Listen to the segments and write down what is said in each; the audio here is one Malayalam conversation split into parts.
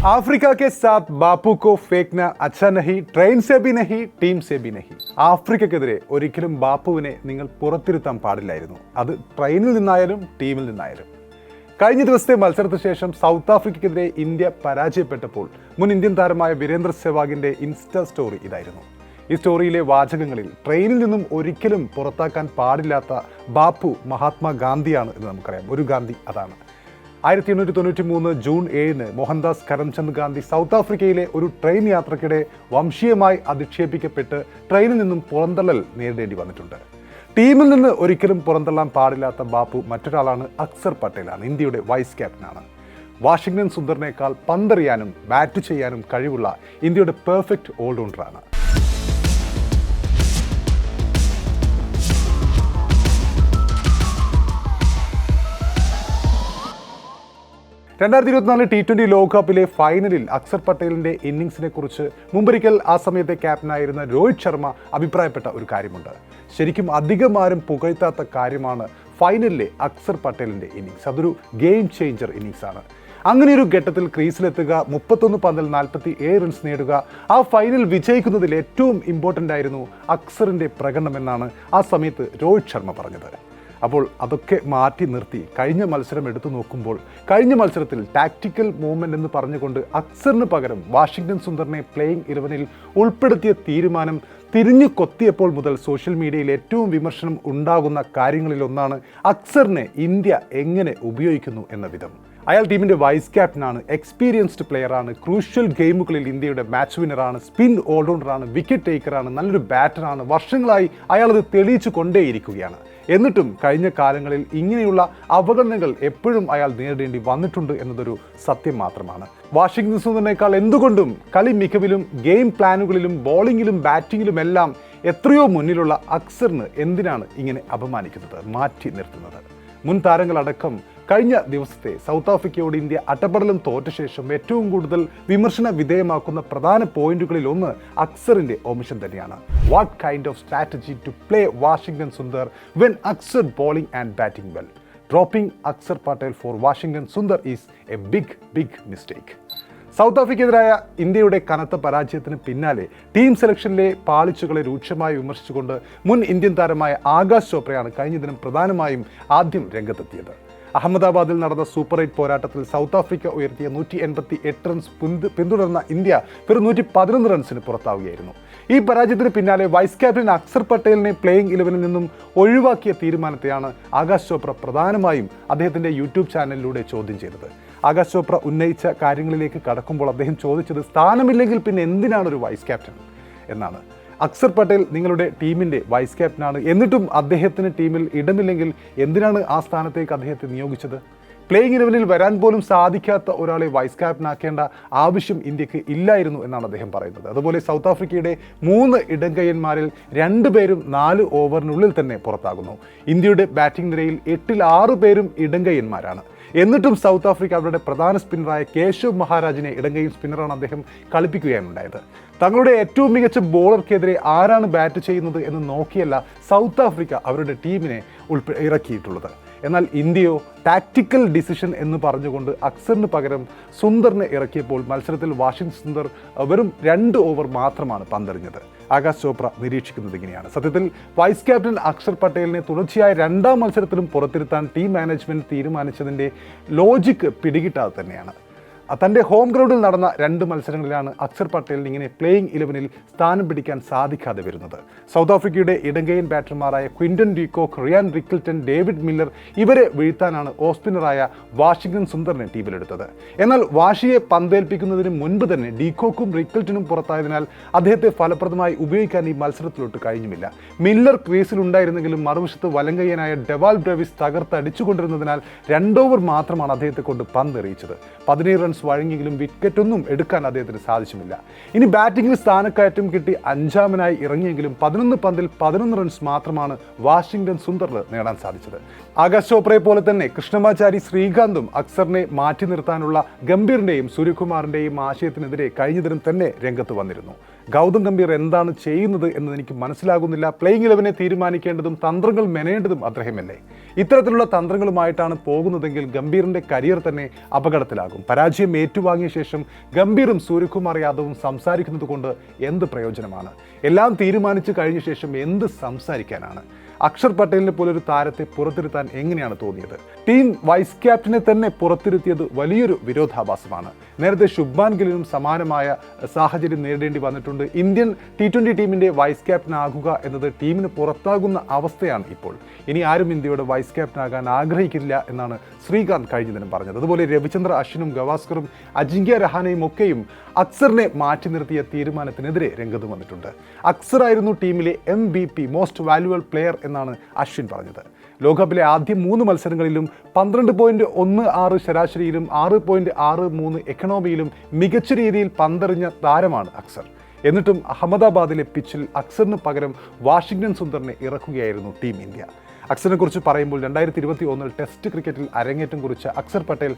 अफ्रीका के साथ बापू को फेंकना अच्छा नहीं, ट्രെയിൻ से भी नहीं, ടീം से भी नहीं. ആഫ്രിക്കയ്ക്കെതിരെ ഒരിക്കലും ബാപ്പുവിനെ നിങ്ങൾ പുറത്തിരുത്താൻ പാടില്ലായിരുന്നു. അത് ട്രെയിനിൽ നിന്നായാലും ടീമിൽ നിന്നായാലും. കഴിഞ്ഞ ദിവസത്തെ മത്സരത്തിന് ശേഷം സൗത്ത് ആഫ്രിക്കയ്ക്കെതിരെ ഇന്ത്യ പരാജയപ്പെട്ടപ്പോൾ മുൻ ഇന്ത്യൻ താരമായ വീരേന്ദ്ര സെവാഗിന്റെ ഇൻസ്റ്റാ സ്റ്റോറി ഇതായിരുന്നു. ഈ സ്റ്റോറിയിലെ വാചകങ്ങളിൽ ട്രെയിനിൽ നിന്നും ഒരിക്കലും പുറത്താക്കാൻ പാടില്ലാത്ത ബാപ്പു മഹാത്മാഗാന്ധിയാണ് എന്ന് നമുക്കറിയാം. ഒരു ഗാന്ധി അതാണ്. 1893 ജൂൺ 7 മോഹൻദാസ് കരംചന്ദ് ഗാന്ധി സൗത്ത് ആഫ്രിക്കയിലെ ഒരു ട്രെയിൻ യാത്രയ്ക്കിടെ വംശീയമായി അധിക്ഷേപിക്കപ്പെട്ട് ട്രെയിനിൽ നിന്നും പുറന്തള്ളൽ നേരിടേണ്ടി വന്നിട്ടുണ്ട്. ടീമിൽ നിന്ന് ഒരിക്കലും പുറന്തള്ളാൻ പാടില്ലാത്ത ബാപ്പു മറ്റൊരാളാണ്. അക്സർ പട്ടേലാണ്. ഇന്ത്യയുടെ വൈസ് ക്യാപ്റ്റനാണ്. വാഷിംഗ്ടൺ സുന്ദറിനേക്കാൾ പന്തെറിയാനും ബാറ്റ് ചെയ്യാനും കഴിവുള്ള ഇന്ത്യയുടെ പെർഫെക്റ്റ് ഓൾറൗണ്ടറാണ്. 2024 T20 ലോകകപ്പിലെ ഫൈനലിൽ അക്സർ പട്ടേലിന്റെ ഇന്നിംഗ്സിനെ കുറിച്ച് മുമ്പൊരിക്കൽ ആ സമയത്തെ ക്യാപ്റ്റനായിരുന്ന രോഹിത് ശർമ്മ അഭിപ്രായപ്പെട്ട ഒരു കാര്യമുണ്ട്. ശരിക്കും അധികം ആരും പുകഴ്ത്താത്ത കാര്യമാണ് ഫൈനലിലെ അക്സർ പട്ടേലിന്റെ ഇന്നിംഗ്സ്. അതൊരു ഗെയിം ചേഞ്ചർ ഇന്നിംഗ്സ് ആണ്. അങ്ങനെയൊരു ഘട്ടത്തിൽ ക്രീസിലെത്തുക, 31 പന്തിൽ 47 റൺസ് നേടുക, ആ ഫൈനൽ വിജയിക്കുന്നതിൽ ഏറ്റവും ഇമ്പോർട്ടൻ്റ് ആയിരുന്നു അക്സറിൻ്റെ പ്രകടനമെന്നാണ് ആ സമയത്ത് രോഹിത് ശർമ്മ പറഞ്ഞത്. അപ്പോൾ അതൊക്കെ മാറ്റി നിർത്തി കഴിഞ്ഞ മത്സരം എടുത്തു നോക്കുമ്പോൾ കഴിഞ്ഞ മത്സരത്തിൽ ടാക്റ്റിക്കൽ മൂവ്മെൻ്റ് എന്ന് പറഞ്ഞുകൊണ്ട് അക്സറിന് പകരം വാഷിംഗ്ടൺ സുന്ദറിനെ പ്ലേയിങ് 11-ൽ ഉൾപ്പെടുത്തിയ തീരുമാനം തിരിഞ്ഞു കൊത്തിയപ്പോൾ മുതൽ സോഷ്യൽ മീഡിയയിൽ ഏറ്റവും വിമർശനം ഉണ്ടാകുന്ന കാര്യങ്ങളിലൊന്നാണ് അക്സറിനെ ഇന്ത്യ എങ്ങനെ ഉപയോഗിക്കുന്നു എന്ന വിധം. അയാൾ ടീമിൻ്റെ വൈസ് ക്യാപ്റ്റനാണ്, എക്സ്പീരിയൻസ്ഡ് പ്ലെയറാണ്, ക്രൂഷ്യൽ ഗെയിമുകളിൽ ഇന്ത്യയുടെ മാച്ച് വിന്നറാണ്, സ്പിൻ ഓൾറൗണ്ടറാണ്, വിക്കറ്റ് ടേക്കറാണ്, നല്ലൊരു ബാറ്ററാണ്. വർഷങ്ങളായി അയാളത് തെളിയിച്ചു കൊണ്ടേയിരിക്കുകയാണ്. എന്നിട്ടും കഴിഞ്ഞ കാലങ്ങളിൽ ഇങ്ങനെയുള്ള അവഗണനകൾ എപ്പോഴും അയാൾ നേരിടേണ്ടി വന്നിട്ടുണ്ട് എന്നതൊരു സത്യം മാത്രമാണ്. വാഷിംഗ്ടൺ സുന്ദറിനേക്കാൾ എന്തുകൊണ്ടും കളി മികവിലും ഗെയിം പ്ലാനുകളിലും ബോളിങ്ങിലും ബാറ്റിങ്ങിലും എല്ലാം എത്രയോ മുന്നിലുള്ള അക്സറിന് എന്തിനാണ് ഇങ്ങനെ അപമാനിക്കുന്നത്, മാറ്റി നിർത്തുന്നത്? മുൻ താരങ്ങളടക്കം കഴിഞ്ഞ ദിവസത്തെ സൗത്ത് ആഫ്രിക്കയോട് ഇന്ത്യ അട്ടപ്പടലം തോറ്റ ശേഷം ഏറ്റവും കൂടുതൽ വിമർശന വിധേയമാക്കുന്ന പ്രധാന പോയിന്റുകളിൽ ഒന്ന് അക്സറിന്റെ ഓമിഷൻ തന്നെയാണ്. What kind of strategy to play Washington Sundar when Axar bowling and batting well? Dropping Axar Patel for Washington Sundar is a big mistake. South ആഫ്രിക്കയ്ക്കെതിരായ ഇന്ത്യയുടെ കനത്ത പരാജയത്തിന് പിന്നാലെ ടീം സെലക്ഷനിലെ പാളിച്ചകളെ രൂക്ഷമായി വിമർശിച്ചുകൊണ്ട് മുൻ ഇന്ത്യൻ താരമായ ആകാശ് ചോപ്രയാണ് കഴിഞ്ഞ ദിനം പ്രധാനമായും ആദ്യം രംഗത്തെത്തിയത്. അഹമ്മദാബാദിൽ നടന്ന സൂപ്പർ 8 പോരാട്ടത്തിൽ സൗത്ത് ആഫ്രിക്ക ഉയർത്തിയ 188 റൺസ് പിന്തുടർന്ന ഇന്ത്യ വെറും 111 റൺസിന് പുറത്താവുകയായിരുന്നു. ഈ പരാജയത്തിന് പിന്നാലെ വൈസ് ക്യാപ്റ്റൻ അക്സർ പട്ടേലിനെ പ്ലേയിങ് 11-ൽ നിന്നും ഒഴിവാക്കിയ തീരുമാനത്തെയാണ് ആകാശ് ചോപ്ര പ്രധാനമായും അദ്ദേഹത്തിൻ്റെ യൂട്യൂബ് ചാനലിലൂടെ ചോദ്യം ചെയ്തത്. ആകാശ് ചോപ്ര ഉന്നയിച്ച കാര്യങ്ങളിലേക്ക് കടക്കുമ്പോൾ അദ്ദേഹം ചോദിച്ചത് സ്ഥാനമില്ലെങ്കിൽ പിന്നെ എന്തിനാണ് ഒരു വൈസ് ക്യാപ്റ്റൻ എന്നാണ്. അക്സർ പട്ടേൽ നിങ്ങളുടെ ടീമിൻ്റെ വൈസ് ക്യാപ്റ്റനാണ്, എന്നിട്ടും അദ്ദേഹത്തിന് ടീമിൽ ഇടമില്ലെങ്കിൽ എന്തിനാണ് ആ സ്ഥാനത്തേക്ക് അദ്ദേഹത്തെ നിയോഗിച്ചത്? പ്ലേയിങ് 11-ൽ വരാൻ പോലും സാധിക്കാത്ത ഒരാളെ വൈസ് ക്യാപ്റ്റനാക്കേണ്ട ആവശ്യം ഇന്ത്യക്ക് ഇല്ലായിരുന്നു എന്നാണ് അദ്ദേഹം പറയുന്നത്. അതുപോലെ സൗത്ത് ആഫ്രിക്കയുടെ 3 ഇടങ്കയ്യന്മാരിൽ 2 പേരും 4 ഓവറിനുള്ളിൽ തന്നെ പുറത്താകുന്നു. ഇന്ത്യയുടെ ബാറ്റിംഗ് നിരയിൽ 8-ൽ 6 പേരും ഇടങ്കയ്യന്മാരാണ്. എന്നിട്ടും സൗത്ത് ആഫ്രിക്ക അവരുടെ പ്രധാന സ്പിന്നറായ കേശവ് മഹാരാജിനെ ഇടങ്കയ്യൻ സ്പിന്നറാണ് അദ്ദേഹം കളിപ്പിക്കുകയാണ് ഉണ്ടായത്. തങ്ങളുടെ ഏറ്റവും മികച്ച ബോളർക്കെതിരെ ആരാണ് ബാറ്റ് ചെയ്യുന്നത് എന്ന് നോക്കിയല്ല സൗത്ത് ആഫ്രിക്ക അവരുടെ ടീമിനെ ഇറക്കിയിട്ടുള്ളത്. എന്നാൽ ഇന്ത്യയോ ടാക്റ്റിക്കൽ ഡിസിഷൻ എന്ന് പറഞ്ഞുകൊണ്ട് അക്സറിന് പകരം സുന്ദറിനെ ഇറക്കിയപ്പോൾ മത്സരത്തിൽ വാഷിംഗ്ടൺ സുന്ദർ വെറും 2 ഓവർ മാത്രമാണ് പന്തെറിഞ്ഞത്. ആകാശ് ചോപ്ര നിരീക്ഷിക്കുന്നത് ഇങ്ങനെയാണ്. സത്യത്തിൽ വൈസ് ക്യാപ്റ്റൻ അക്സർ പട്ടേലിനെ തുടർച്ചയായ 2ാം മത്സരത്തിലും പുറത്തിരുത്താൻ ടീം മാനേജ്മെൻറ്റ് തീരുമാനിച്ചതിൻ്റെ ലോജിക്ക് പിടികിട്ടാതെ തന്നെയാണ്. തൻ്റെ ഹോം ഗ്രൗണ്ടിൽ നടന്ന 2 മത്സരങ്ങളിലാണ് അക്സർ പട്ടേലിന് ഇങ്ങനെ പ്ലേയിങ് 11-ൽ സ്ഥാനം പിടിക്കാൻ സാധിക്കാതെ വരുന്നത്. സൗത്ത് ആഫ്രിക്കയുടെ ഇടങ്കയ്യൻ ബാറ്റർമാരായ Quinton de Kock, Ryan Rickelton, David Miller ഇവരെ വീഴ്ത്താനാണ് ഓഫ് സ്പിന്നറായ വാഷിംഗ്ടൺ സുന്ദറിനെ ടീമിലെടുത്തത്. എന്നാൽ വാഷിയെ പന്തേൽപ്പിക്കുന്നതിന് മുൻപ് തന്നെ ഡീകോക്കും റിക്കിൾട്ടനും പുറത്തായതിനാൽ അദ്ദേഹത്തെ ഫലപ്രദമായി ഉപയോഗിക്കാൻ ഈ മത്സരത്തിലോട്ട് കഴിഞ്ഞുമില്ല. മില്ലർ ക്രീസിലുണ്ടായിരുന്നെങ്കിലും മറുവശത്ത് വലങ്കയ്യനായ ഡെവാൽ ബ്രവിസ് തകർത്തടിച്ചുകൊണ്ടിരുന്നതിനാൽ 2 ഓവർ മാത്രമാണ് അദ്ദേഹത്തെ കൊണ്ട് പന്തെറിയിച്ചത്. 17 റൺസ് വഴങ്ങിയെങ്കിലും വിക്കറ്റൊന്നും എടുക്കാൻ അദ്ദേഹത്തിന് സാധിച്ചുമില്ല. ഇനി ബാറ്റിംഗിൽ സ്ഥാനക്കയറ്റം കിട്ടി 5ാമനായി ഇറങ്ങിയെങ്കിലും 11 പന്തിൽ 11 റൺസ് മാത്രമാണ് വാഷിംഗ്ടൺ സുന്ദറിന് നേടാൻ സാധിച്ചത്. ആകാശ് ചോപ്രയെ പോലെ തന്നെ കൃഷ്ണമാചാരി ശ്രീകാന്തും അക്സറിനെ മാറ്റി നിർത്താനുള്ള ഗംഭീറിൻ്റെയും സൂര്യകുമാറിൻ്റെയും ആശയത്തിനെതിരെ കഴിഞ്ഞ ദിനം തന്നെ രംഗത്ത് വന്നിരുന്നു. ഗൗതം ഗംഭീർ എന്താണ് ചെയ്യുന്നത് എന്ന് എനിക്ക് മനസ്സിലാകുന്നില്ല. പ്ലേയിങ് 11 തീരുമാനിക്കേണ്ടതും തന്ത്രങ്ങൾ മെനയേണ്ടതും അദ്ദേഹമല്ലേ? ഇത്തരത്തിലുള്ള തന്ത്രങ്ങളുമായിട്ടാണ് പോകുന്നതെങ്കിൽ ഗംഭീറിൻ്റെ കരിയർ തന്നെ അപകടത്തിലാകും. പരാജയം ഏറ്റുവാങ്ങിയ ശേഷം ഗംഭീറും സൂര്യകുമാർ യാദവും സംസാരിക്കുന്നത് കൊണ്ട് എന്ത് പ്രയോജനമാണ്? എല്ലാം തീരുമാനിച്ചു കഴിഞ്ഞ ശേഷം എന്ത് സംസാരിക്കാനാണ്? അക്ഷർ പട്ടേലിനെ പോലൊരു താരത്തെ പുറത്തിരുത്താൻ എങ്ങനെയാണ് തോന്നിയത്? ടീം വൈസ് ക്യാപ്റ്റനെ തന്നെ പുറത്തിരുത്തിയത് വലിയൊരു വിരോധാഭാസമാണ്. നേരത്തെ ശുഭ്മാൻ ഗില്ലിനും സമാനമായ സാഹചര്യം നേരിടേണ്ടി വന്നിട്ടുണ്ട്. ഇന്ത്യൻ T20 ടീമിൻ്റെ വൈസ് ക്യാപ്റ്റൻ ആകുക എന്നത് ടീമിന് പുറത്താകുന്ന അവസ്ഥയാണ് ഇപ്പോൾ. ഇനി ആരും ഇന്ത്യയുടെ വൈസ് ക്യാപ്റ്റൻ ആകാൻ ആഗ്രഹിക്കില്ല എന്നാണ് ശ്രീകാന്ത് കഴിഞ്ഞ ദിനം പറഞ്ഞത്. അതുപോലെ രവിചന്ദ്ര അശ്വിനും ഗവാസ്കറും അജിങ്ക്യ രഹാനെയും ഒക്കെയും അക്സറിനെ മാറ്റി നിർത്തിയ തീരുമാനത്തിനെതിരെ രംഗത്ത് വന്നിട്ടുണ്ട്. അക്സർ ആയിരുന്നു ടീമിലെ MVP മോസ്റ്റ് വാല്യുബിൾ പ്ലെയർ എന്നാണ് അശ്വിൻ പറഞ്ഞത്. ലോകകപ്പിലെ ആദ്യ 3 മത്സരങ്ങളിലും 12.16 ശരാശരിയിലും 6.63 എക്കണോമിയിലും മികച്ച രീതിയിൽ പന്തെറിഞ്ഞ താരമാണ് അക്സർ. എന്നിട്ടും അഹമ്മദാബാദിലെ പിച്ചിൽ അക്സറിന് പകരം വാഷിംഗ്ടൺ സുന്ദറിനെ ഇറക്കുകയായിരുന്നു ടീം ഇന്ത്യ. അക്സറിനെ കുറിച്ച് പറയുമ്പോൾ 2021 ടെസ്റ്റ് ക്രിക്കറ്റിൽ അരങ്ങേറ്റം കുറിച്ച അക്സർ പട്ടേൽ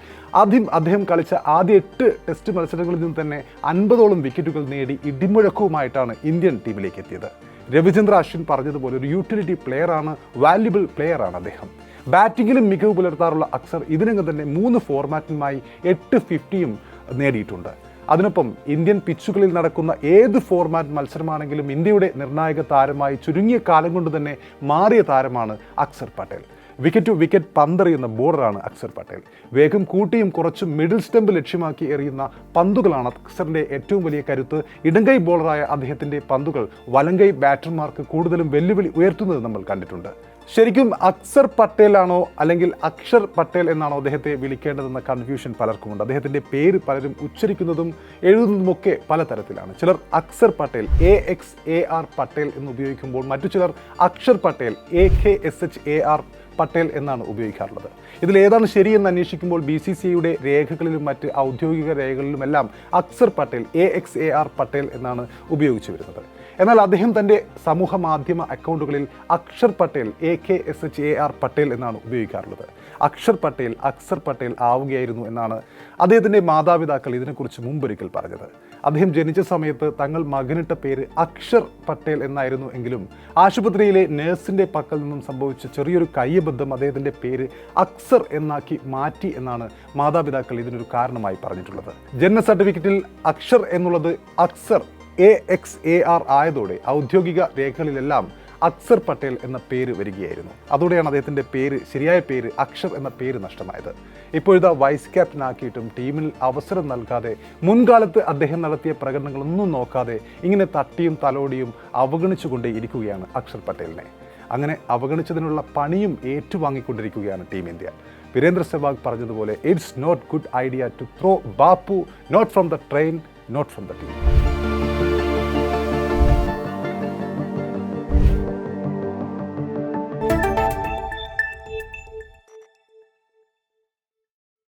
അദ്ദേഹം കളിച്ച ആദ്യ 8 ടെസ്റ്റ് മത്സരങ്ങളിൽ നിന്ന് തന്നെ 50ഓളം വിക്കറ്റുകൾ നേടി ഇടിമുഴക്കവുമായിട്ടാണ് ഇന്ത്യൻ ടീമിലേക്ക് എത്തിയത്. രവിചന്ദ്ര അശ്വിൻ പറഞ്ഞതുപോലെ ഒരു യൂട്ടിലിറ്റി പ്ലെയറാണ്, വാല്യുബിൾ പ്ലെയറാണ് അദ്ദേഹം. ബാറ്റിങ്ങിലും മികവ് പുലർത്താറുള്ള അക്സർ ഇതിനകം തന്നെ 3 ഫോർമാറ്റിലുമായി 8 50യും നേടിയിട്ടുണ്ട്. അതിനൊപ്പം ഇന്ത്യൻ പിച്ചുകളിൽ നടക്കുന്ന ഏത് ഫോർമാറ്റ് മത്സരമാണെങ്കിലും ഇന്ത്യയുടെ നിർണായക താരമായി ചുരുങ്ങിയ കാലം കൊണ്ട് തന്നെ മാറിയ താരമാണ് Axar Patel. Wicket to wicket പന്തെറിയുന്ന ബോളറാണ് അക്സർ പട്ടേൽ. വേഗം കൂട്ടിയും കുറച്ചും മിഡിൽ സ്റ്റംപ് ലക്ഷ്യമാക്കി എറിയുന്ന പന്തുകളാണ് അക്സറിൻ്റെ ഏറ്റവും വലിയ കരുത്ത്. ഇടങ്കൈ ബോളറായ അദ്ദേഹത്തിൻ്റെ പന്തുകൾ വലങ്കൈ ബാറ്റർമാർക്ക് കൂടുതലും വെല്ലുവിളി ഉയർത്തുന്നത് നമ്മൾ കണ്ടിട്ടുണ്ട്. ശരിക്കും അക്സർ പട്ടേലാണോ അല്ലെങ്കിൽ അക്ഷർ പട്ടേൽ എന്നാണോ അദ്ദേഹത്തെ വിളിക്കേണ്ടതെന്ന കൺഫ്യൂഷൻ പലർക്കുമുണ്ട്. അദ്ദേഹത്തിൻ്റെ പേര് പലരും ഉച്ചരിക്കുന്നതും എഴുതുന്നതുമൊക്കെ പലതരത്തിലാണ്. ചിലർ അക്സർ പട്ടേൽ AXAR പട്ടേൽ എന്ന് ഉപയോഗിക്കുമ്പോൾ മറ്റു ചിലർ അക്ഷർ പട്ടേൽ AKSHAR പട്ടേൽ എന്നാണ് ഉപയോഗിക്കാറുള്ളത്. ഇതിലേതാണ് ശരിയെന്ന് അന്വേഷിക്കുമ്പോൾ BCCIയുടെ രേഖകളിലും മറ്റ് ഔദ്യോഗിക രേഖകളിലുമെല്ലാം അക്സർ പട്ടേൽ AXAR പട്ടേൽ എന്നാണ് ഉപയോഗിച്ചു വരുന്നത്. എന്നാൽ അദ്ദേഹം തൻ്റെ സമൂഹ മാധ്യമ അക്കൗണ്ടുകളിൽ അക്ഷർ പട്ടേൽ AKSHAR പട്ടേൽ എന്നാണ് ഉപയോഗിക്കാറുള്ളത്. അക്ഷർ പട്ടേൽ അക്സർ പട്ടേൽ ആവുകയായിരുന്നു എന്നാണ് അദ്ദേഹത്തിൻ്റെ മാതാപിതാക്കൾ ഇതിനെക്കുറിച്ച് മുമ്പൊരിക്കൽ പറഞ്ഞത്. അദ്ദേഹം ജനിച്ച സമയത്ത് തങ്ങൾ മകനിട്ട പേര് അക്ഷർ പട്ടേൽ എന്നായിരുന്നു എങ്കിലും ആശുപത്രിയിലെ നേഴ്സിൻ്റെ പക്കൽ നിന്നും സംഭവിച്ച ചെറിയൊരു കയ്യബദ്ധം അദ്ദേഹത്തിൻ്റെ പേര് അക്സർ എന്നാക്കി മാറ്റി എന്നാണ് മാതാപിതാക്കൾ ഇതിനൊരു കാരണമായി പറഞ്ഞിട്ടുള്ളത്. ജനന സർട്ടിഫിക്കറ്റിൽ അക്ഷർ എന്നുള്ളത് അക്സർ AXAR ആയതോടെ ഔദ്യോഗിക രേഖകളിലെല്ലാം അക്സർ പട്ടേൽ എന്ന പേര് വരികയായിരുന്നു. അതോടെയാണ് അദ്ദേഹത്തിൻ്റെ ശരിയായ പേര് അക്ഷർ എന്ന പേര് നഷ്ടമായത്. ഇപ്പോഴത്തെ വൈസ് ക്യാപ്റ്റനാക്കിയിട്ടും ടീമിൽ അവസരം നൽകാതെ മുൻകാലത്ത് അദ്ദേഹം നടത്തിയ പ്രകടനങ്ങളൊന്നും നോക്കാതെ ഇങ്ങനെ തട്ടിയും തലോടിയും അവഗണിച്ചുകൊണ്ടേ ഇരിക്കുകയാണ് അക്ഷർ പട്ടേലിനെ. അങ്ങനെ അവഗണിച്ചതിനുള്ള പണിയും ഏറ്റുവാങ്ങിക്കൊണ്ടിരിക്കുകയാണ് ടീം ഇന്ത്യ. വീരേന്ദ്ര സെവാഗ് പറഞ്ഞതുപോലെ it's not good idea to throw Bapu not from the train, not from the team.